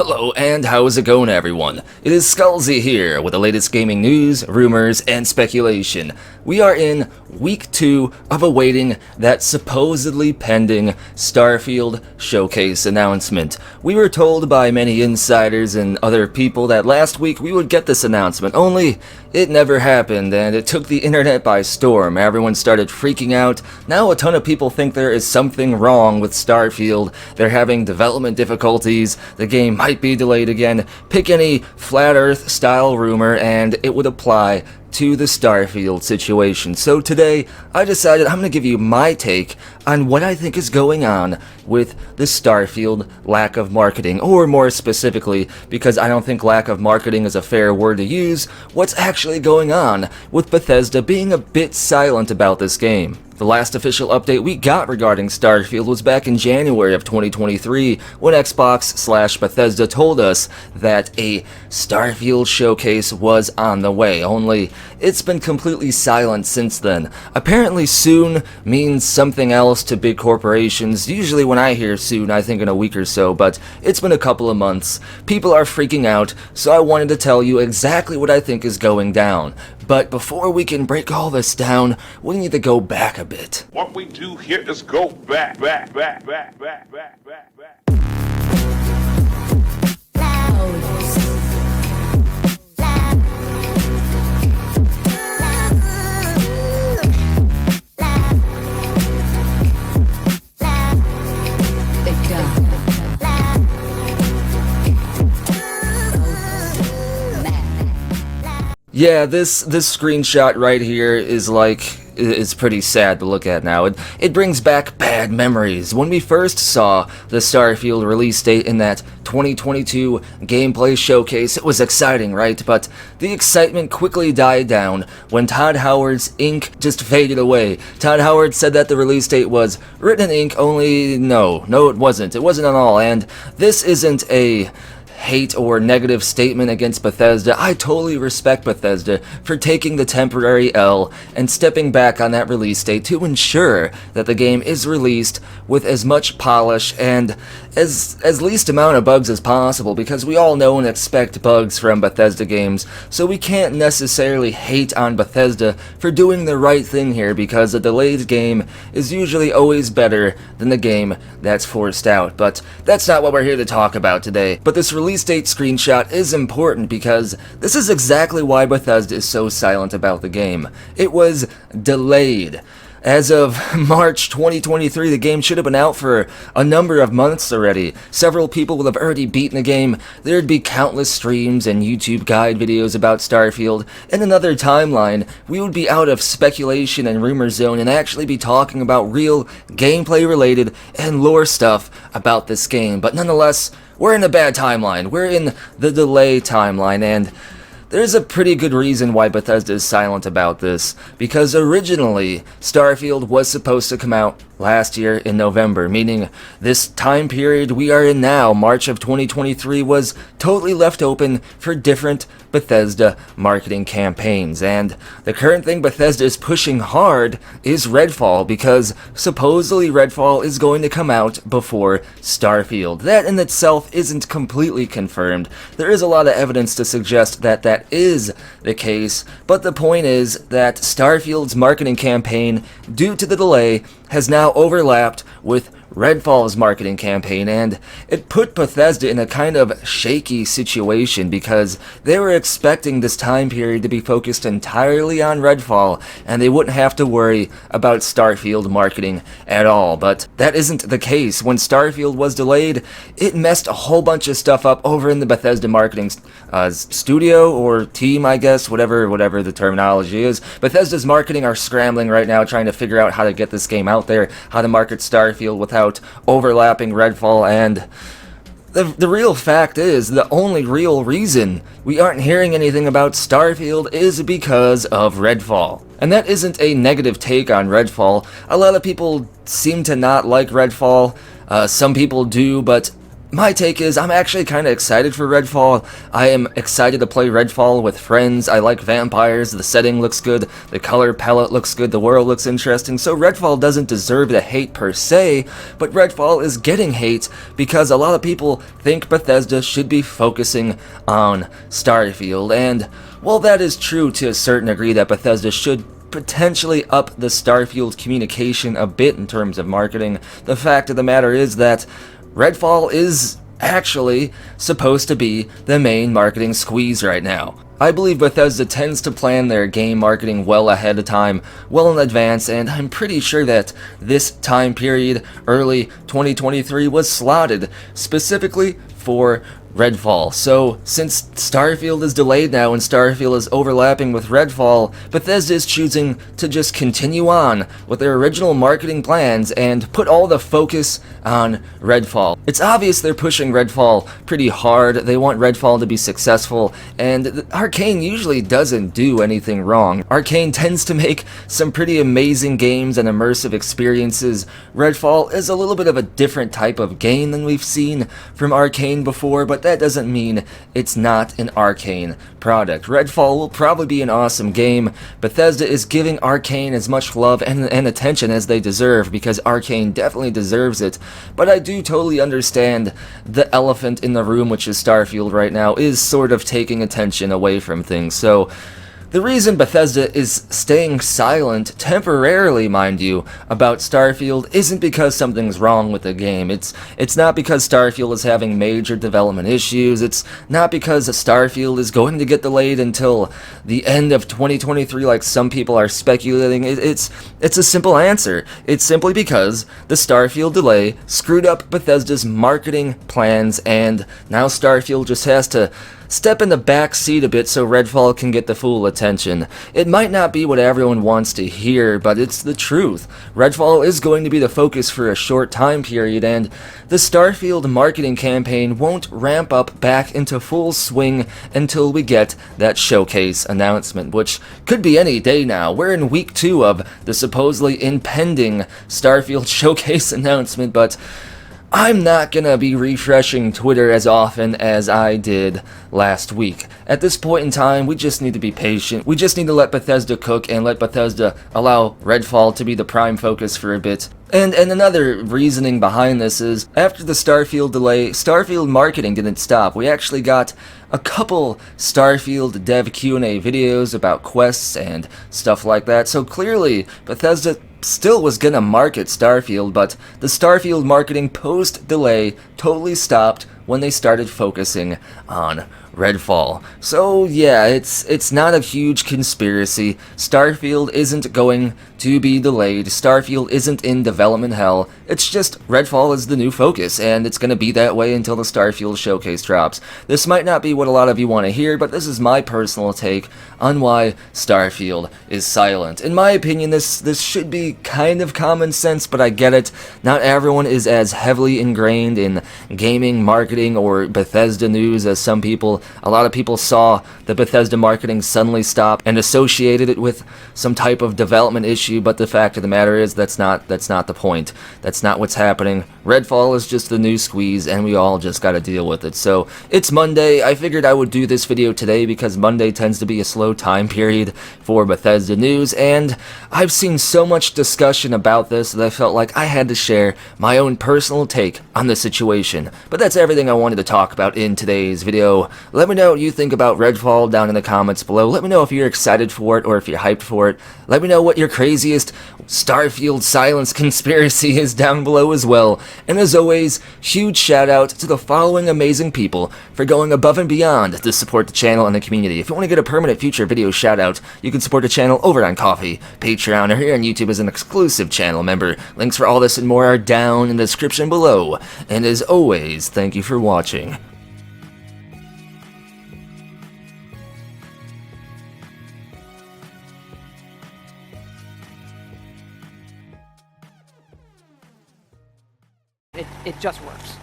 Hello and how's it going, everyone? It is Skullzi here with the latest gaming news, rumors, and speculation. We are in week 2 of awaiting that supposedly pending Starfield showcase announcement. We were told by many insiders and other people that last week we would get this announcement, only it never happened and it took the internet by storm. Everyone started freaking out. Now a ton of people think there is something wrong with Starfield. They're having development difficulties. The game might be delayed again. Pick any flat earth style rumor and it would apply to the Starfield situation. So today, I decided I'm going to give you my take on what I think is going on with the Starfield lack of marketing, or more specifically, because I don't think lack of marketing is a fair word to use, what's actually going on with Bethesda being a bit silent about this game. The last official update we got regarding Starfield was back in January of 2023 when Xbox/Bethesda told us that a Starfield showcase was on the way, only it's been completely silent since then. Apparently soon means something else to big corporations. Usually when I hear soon I think in a week or so, but it's been a couple of months. People are freaking out, so I wanted to tell you exactly what I think is going down. But before we can break all this down, we need to go back a bit. What we do here is go back. Yeah, this screenshot right here is pretty sad to look at now. It brings back bad memories. When we first saw the Starfield release date in that 2022 gameplay showcase, it was exciting, right? But the excitement quickly died down when Todd Howard's ink just faded away. Todd Howard said that the release date was written in ink, only no, it wasn't. It wasn't at all, and this isn't a hate or negative statement against Bethesda. I totally respect Bethesda for taking the temporary L and stepping back on that release date to ensure that the game is released with as much polish and as least amount of bugs as possible, because we all know and expect bugs from Bethesda games, so we can't necessarily hate on Bethesda for doing the right thing here, because a delayed game is usually always better than the game that's forced out. But that's not what we're here to talk about today. But this release date screenshot is important because this is exactly why Bethesda is so silent about the game. It was delayed. As of March 2023, the game should have been out for a number of months already. Several people will have already beaten the game. There'd be countless streams and YouTube guide videos about Starfield. In another timeline, we would be out of speculation and rumor zone and actually be talking about real gameplay related and lore stuff about this game. But nonetheless, we're in a bad timeline. We're in the delay timeline, and there's a pretty good reason why Bethesda is silent about this, because originally Starfield was supposed to come out last year in November, meaning this time period we are in now, March of 2023, was totally left open for different Bethesda marketing campaigns. And the current thing Bethesda is pushing hard is Redfall, because supposedly Redfall is going to come out before Starfield. That in itself isn't completely confirmed. There is a lot of evidence to suggest that that is the case, but the point is that Starfield's marketing campaign, due to the delay, has now overlapped with Redfall's marketing campaign, and it put Bethesda in a kind of shaky situation because they were expecting this time period to be focused entirely on Redfall and they wouldn't have to worry about Starfield marketing at all. But that isn't the case. When Starfield was delayed, it messed a whole bunch of stuff up over in the Bethesda marketing studio or team, I guess, whatever the terminology is. Bethesda's marketing are scrambling right now trying to figure out how to get this game out there, how to market Starfield without overlapping Redfall, and the real fact is the only real reason we aren't hearing anything about Starfield is because of Redfall. And that isn't a negative take on Redfall. A lot of people seem to not like Redfall. Some people do, but my take is I'm actually kind of excited for Redfall. I am excited to play Redfall with friends. I like vampires, the setting looks good, the color palette looks good, the world looks interesting, so Redfall doesn't deserve the hate per se, but Redfall is getting hate because a lot of people think Bethesda should be focusing on Starfield, and while that is true to a certain degree that Bethesda should potentially up the Starfield communication a bit in terms of marketing, the fact of the matter is that Redfall is actually supposed to be the main marketing squeeze right now. I believe Bethesda tends to plan their game marketing well ahead of time, well in advance, and I'm pretty sure that this time period, early 2023, was slotted specifically for Redfall. So, since Starfield is delayed now and Starfield is overlapping with Redfall, Bethesda is choosing to just continue on with their original marketing plans and put all the focus on Redfall. It's obvious they're pushing Redfall pretty hard. They want Redfall to be successful, and Arcane usually doesn't do anything wrong. Arcane tends to make some pretty amazing games and immersive experiences. Redfall is a little bit of a different type of game than we've seen from Arcane before, but that doesn't mean it's not an Arcane product. Redfall will probably be an awesome game. Bethesda is giving Arcane as much love and attention as they deserve, because Arcane definitely deserves it, but I do totally understand the elephant in the room, which is Starfield right now, is sort of taking attention away from things. So the reason Bethesda is staying silent, temporarily mind you, about Starfield isn't because something's wrong with the game. It's not because Starfield is having major development issues. It's not because Starfield is going to get delayed until the end of 2023 like some people are speculating. It's a simple answer. It's simply because the Starfield delay screwed up Bethesda's marketing plans, and now Starfield just has to step in the back seat a bit so Redfall can get the full attention. It might not be what everyone wants to hear, but it's the truth. Redfall is going to be the focus for a short time period, and the Starfield marketing campaign won't ramp up back into full swing until we get that showcase announcement, which could be any day now. We're in week 2 of the supposedly impending Starfield showcase announcement, but I'm not gonna be refreshing Twitter as often as I did last week. At this point in time, we just need to be patient. We just need to let Bethesda cook and let Bethesda allow Redfall to be the prime focus for a bit. And another reasoning behind this is, after the Starfield delay, Starfield marketing didn't stop. We actually got a couple Starfield dev Q&A videos about quests and stuff like that, so clearly Bethesda still was gonna market Starfield, but the Starfield marketing post-delay totally stopped when they started focusing on Redfall. So yeah, it's not a huge conspiracy. Starfield isn't going to be delayed. Starfield isn't in development hell. It's just Redfall is the new focus, and it's going to be that way until the Starfield showcase drops. This might not be what a lot of you want to hear, but this is my personal take on why Starfield is silent. In my opinion, this should be kind of common sense, but I get it. Not everyone is as heavily ingrained in gaming, marketing, or Bethesda news as some people. A lot of people saw the Bethesda marketing suddenly stop and associated it with some type of development issue, but the fact of the matter is that's not the point. That's not what's happening. Redfall is just the new squeeze, and we all just gotta deal with it. So, it's Monday. I figured I would do this video today because Monday tends to be a slow time period for Bethesda news, and I've seen so much discussion about this that I felt like I had to share my own personal take on the situation. But that's everything I wanted to talk about in today's video. Let me know what you think about Redfall down in the comments below. Let me know if you're excited for it or if you're hyped for it. Let me know what your craziest Starfield silence conspiracy is down below as well. And as always, huge shout out to the following amazing people for going above and beyond to support the channel and the community. If you want to get a permanent future video shout out, you can support the channel over on Ko-fi, Patreon, or here on YouTube as an exclusive channel member. Links for all this and more are down in the description below. And as always, thank you for watching. It just works.